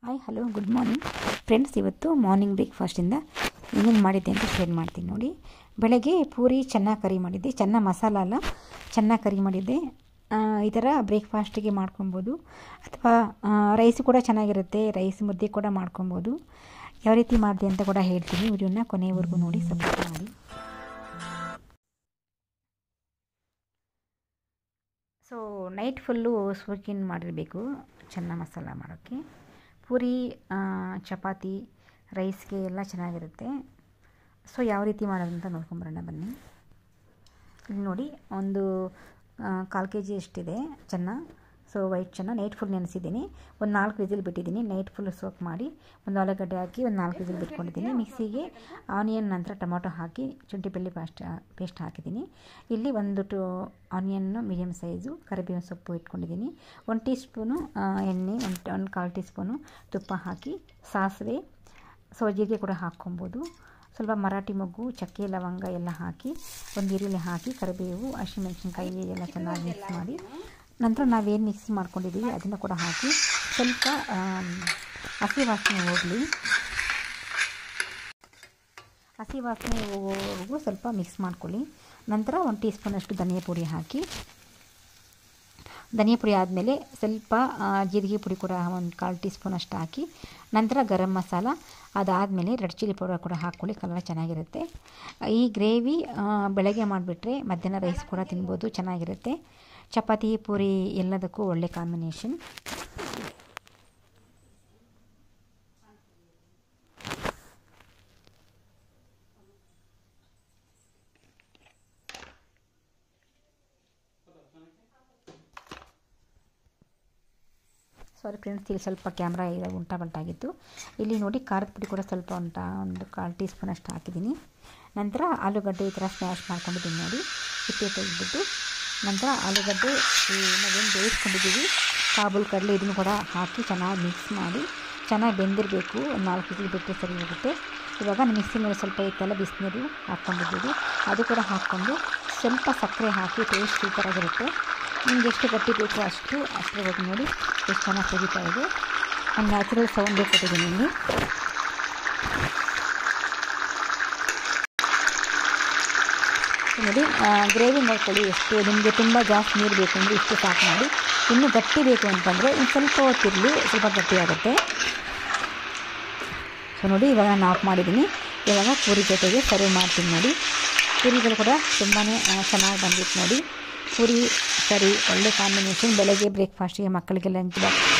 Hi hello good morning friends. ಇವತ್ತು morning ಬ್ರೇಕ್ಫಾಸ್ಟಿಂದ ಏನೇನು ಮಾಡಿದ್ದೆ ಅಂತ ಶೇರ್ ಮಾಡ್ತೀನಿ ನೋಡಿ. ಬೆಳಗ್ಗೆ ಪೂರಿ ಚೆನ್ನಾಗಿ ಕರಿ ಮಾಡಿದ್ದೆ, ಚೆನ್ನಾಗಿ ಮಸಾಲ ಅಲ್ಲ, ಚೆನ್ನಾಗಿ ಕರಿ ಮಾಡಿದ್ದೆ. ಈ ಥರ ಬ್ರೇಕ್ಫಾಸ್ಟಿಗೆ ಮಾಡ್ಕೊಬೋದು, ಅಥವಾ ರೈಸ್ ಕೂಡ ಚೆನ್ನಾಗಿರುತ್ತೆ, ರೈಸ್ ಮುದ್ದೆ ಕೂಡ ಮಾಡ್ಕೊಬೋದು. ಯಾವ ರೀತಿ ಮಾಡಿದೆ ಅಂತ ಕೂಡ ಹೇಳ್ತೀನಿ, ವಿಡಿಯೋನ ಕೊನೆಯವರೆಗೂ ನೋಡಿ, ಸಪೋರ್ಟ್ ಮಾಡಿ. ಸೊ ನೈಟ್ ಫುಲ್ಲು ಸೋಕಿನ್ ಮಾಡಿರಬೇಕು ಚೆನ್ನಾಗಿ ಮಸಾಲ ಮಾಡೋಕ್ಕೆ. ಪೂರಿ, ಚಪಾತಿ, ರೈಸ್ಗೆ ಎಲ್ಲ ಚೆನ್ನಾಗಿರುತ್ತೆ. ಸೊ ಯಾವ ರೀತಿ ಮಾಡೋದು ಅಂತ ನೋಡ್ಕೊಂಬರೋಣ ಬನ್ನಿ. ಇಲ್ಲಿ ನೋಡಿ, ಒಂದು 1/4 kg ಎಷ್ಟಿದೆ ಚೆನ್ನ. ಸೊ ವೈಟ್ ಚೆನ್ನ ನೈಟ್ ಫುಲ್ ನೆನೆಸಿದ್ದೀನಿ. ಒಂದು 4 ವಿಸಿಲ್ ಬಿಟ್ಟಿದ್ದೀನಿ. ನೈಟ್ ಫುಲ್ ಸೋಕ್ ಮಾಡಿ ಒಂದು ಆಲೂಗಡ್ಡೆ ಹಾಕಿ ಒಂದು 4 ವಿಸಿಲ್ ಬಿಟ್ಕೊಂಡಿದ್ದೀನಿ. ಮಿಕ್ಸಿಗೆ ಆನಿಯನ್ ನಂತರ ಟೊಮೊಟೊ ಹಾಕಿ ಶುಂಠಿ ಬೆಳ್ಳುಳ್ಳಿ ಪೇಸ್ಟ್ ಹಾಕಿದ್ದೀನಿ. ಇಲ್ಲಿ ಒಂದು ಆನಿಯನ್ನು ಮೀಡಿಯಮ್ ಸೈಜು, ಕರಿಬೇವಿನ ಸೊಪ್ಪು ಇಟ್ಕೊಂಡಿದ್ದೀನಿ. 1 ಟೀ ಸ್ಪೂನು ಎಣ್ಣೆ, ಒಂದು 1/4 ಟೀ ಸ್ಪೂನು ತುಪ್ಪ ಹಾಕಿ, ಸಾಸಿವೆ, ಜೀರಿಗೆ ಕೂಡ ಹಾಕ್ಕೊಬೋದು. ಸ್ವಲ್ಪ ಮರಾಠಿ ಮೊಗ್ಗು, ಚಕ್ಕೆ, ಲವಂಗ ಎಲ್ಲ ಹಾಕಿ, ಒಂದು ಈರುಳ್ಳಿ ಹಾಕಿ, ಕರಿಬೇವು, ಹಸಿಮೆಣಸಿನ್ಕಾಯಿ ಎಲ್ಲ ಚೆನ್ನಾಗಿ ಮಿಕ್ಸ್ ಮಾಡಿ, ನಂತರ ನಾವೇನು ಮಿಕ್ಸ್ ಮಾಡ್ಕೊಂಡಿದ್ದೀವಿ ಅದನ್ನು ಕೂಡ ಹಾಕಿ ಸ್ವಲ್ಪ ಹಸಿ ವಾಸನೆ ಹೋಗಲಿ. ಹಸಿ ವಾಸನೆ ಹೋಗೋವರೆಗೂ ಸ್ವಲ್ಪ ಮಿಕ್ಸ್ ಮಾಡ್ಕೊಳ್ಳಿ. ನಂತರ 1 ಟೀ ಸ್ಪೂನಷ್ಟು ಧನಿಯಾ ಪುಡಿ ಹಾಕಿ, ಧನಿಯಾ ಪುಡಿ ಆದಮೇಲೆ ಸ್ವಲ್ಪ ಜೀರಿಗೆ ಪುಡಿ ಕೂಡ ಒಂದು 1/4 ಟೀ ಸ್ಪೂನಷ್ಟು ಹಾಕಿ, ನಂತರ ಗರಂ ಮಸಾಲ, ಅದಾದಮೇಲೆ ರೆಡ್ ಚಿಲ್ಲಿ ಪೌಡರ್ ಕೂಡ ಹಾಕ್ಕೊಳ್ಳಿ, ಕಲರ್ ಚೆನ್ನಾಗಿರುತ್ತೆ. ಈ ಗ್ರೇವಿ ಬೆಳಗ್ಗೆ ಮಾಡಿಬಿಟ್ರೆ ಮಧ್ಯಾಹ್ನ ರೈಸ್ ಕೂಡ ತಿನ್ಬೋದು, ಚೆನ್ನಾಗಿರುತ್ತೆ. ಚಪಾತಿ, ಪೂರಿ ಎಲ್ಲದಕ್ಕೂ ಒಳ್ಳೆ ಕಾಂಬಿನೇಷನ್. ಸಾರಿ ಫ್ರೆಂಡ್ಸ್, ಇಲ್ಲಿ ಸ್ವಲ್ಪ ಕ್ಯಾಮ್ರಾ ಉಲ್ಟಾ ಪಲ್ಟಾಗಿತ್ತು. ಇಲ್ಲಿ ನೋಡಿ, ಖಾರದ ಪುಡಿ ಕೂಡ ಸ್ವಲ್ಪ ಒಂದು 1/4 ಟೀ ಸ್ಪೂನಷ್ಟು ಹಾಕಿದ್ದೀನಿ. ನಂತರ ಆಲೂಗಡ್ಡೆ ಈ ಥರ ಸ್ಮ್ಯಾಶ್ ಮಾಡ್ಕೊಂಡಿದ್ದೀನಿ ನೋಡಿ, ಸಿಪ್ಪೆ ತೆಗೆದ್ಬಿಟ್ಟು. ನಂತರ ಆಲೂಗಡ್ಡೆ ನಾವೇನು ಬೇಯಿಸ್ಕೊಂಡಿದ್ದೀವಿ, ಕಾಬೂಲ್ ಕಡಲೆ, ಇದನ್ನು ಕೂಡ ಹಾಕಿ ಚೆನ್ನಾಗಿ ಮಿಕ್ಸ್ ಮಾಡಿ, ಚೆನ್ನಾಗಿ ಬೆಂದಿರಬೇಕು. ಒಂದು 4 ವಿಸಿಲ್ ಬಿಟ್ಟರೆ ಸರಿ ಹೋಗುತ್ತೆ. ಇವಾಗ ಮಿಕ್ಸಿನಲ್ಲಿ ಸ್ವಲ್ಪ ಇತ್ತಲ್ಲ ಬಿಸಿನೀರು ಹಾಕ್ಕೊಂಡಿದ್ದೀವಿ, ಅದು ಕೂಡ ಹಾಕ್ಕೊಂಡು ಸ್ವಲ್ಪ ಸಕ್ಕರೆ ಹಾಕಿ ಟೇಸ್ಟ್ ಸೂಪರಾಗಿರುತ್ತೆ. ನಿಮ್ಗೆ ಎಷ್ಟು ಗಟ್ಟಿ ಬೇಕೋ ಅಷ್ಟರವರೆಗೂ ನೋಡಿ ಎಷ್ಟು ಚೆನ್ನಾಗಿ ತೆಗಿತಾ ಇದೆ. ಒಂದು ನ್ಯಾಚುರಲ್ ಸೌಂಡೇ ಕೊಟ್ಟಿದ್ದೀನಿ ಇಲ್ಲಿ. ನೋಡಿ, ಗ್ರೇವಿ ನೋಡ್ಕೊಳ್ಳಿ ಎಷ್ಟು. ನಿಮಗೆ ತುಂಬ ಜಾಸ್ತಿ ನೀರು ಬೇಕು ಅಂದರೆ ಇಷ್ಟು ಸಾಕು ಮಾಡಿ. ಇನ್ನೂ ಗಟ್ಟಿ ಬೇಕು ಅಂತಂದರೆ ಇನ್ನು ಸ್ವಲ್ಪ ಹೊತ್ತಿರಲಿ, ಸ್ವಲ್ಪ ಗಟ್ಟಿಯಾಗುತ್ತೆ. ಸೊ ನೋಡಿ, ಇವಾಗ ನಾನು ಆಫ್ ಮಾಡಿದ್ದೀನಿ. ಇವಾಗ ಪೂರಿ ಜೊತೆಗೆ ಸರ್ವ್ ಮಾಡ್ತೀನಿ ನೋಡಿ. ಪೂರಿಗಳು ಕೂಡ ತುಂಬಾ ಚೆನ್ನಾಗಿ ಬಂದಿತ್ತು ನೋಡಿ. ಪೂರಿ ಕರಿ ಒಳ್ಳೆ ಕಾಂಬಿನೇಷನ್. ಬೆಳಗ್ಗೆ ಬ್ರೇಕ್ಫಾಸ್ಟಿಗೆ, ಮಕ್ಕಳಿಗೆ ಲಂಚ್ ಬಾಕ್ಸ್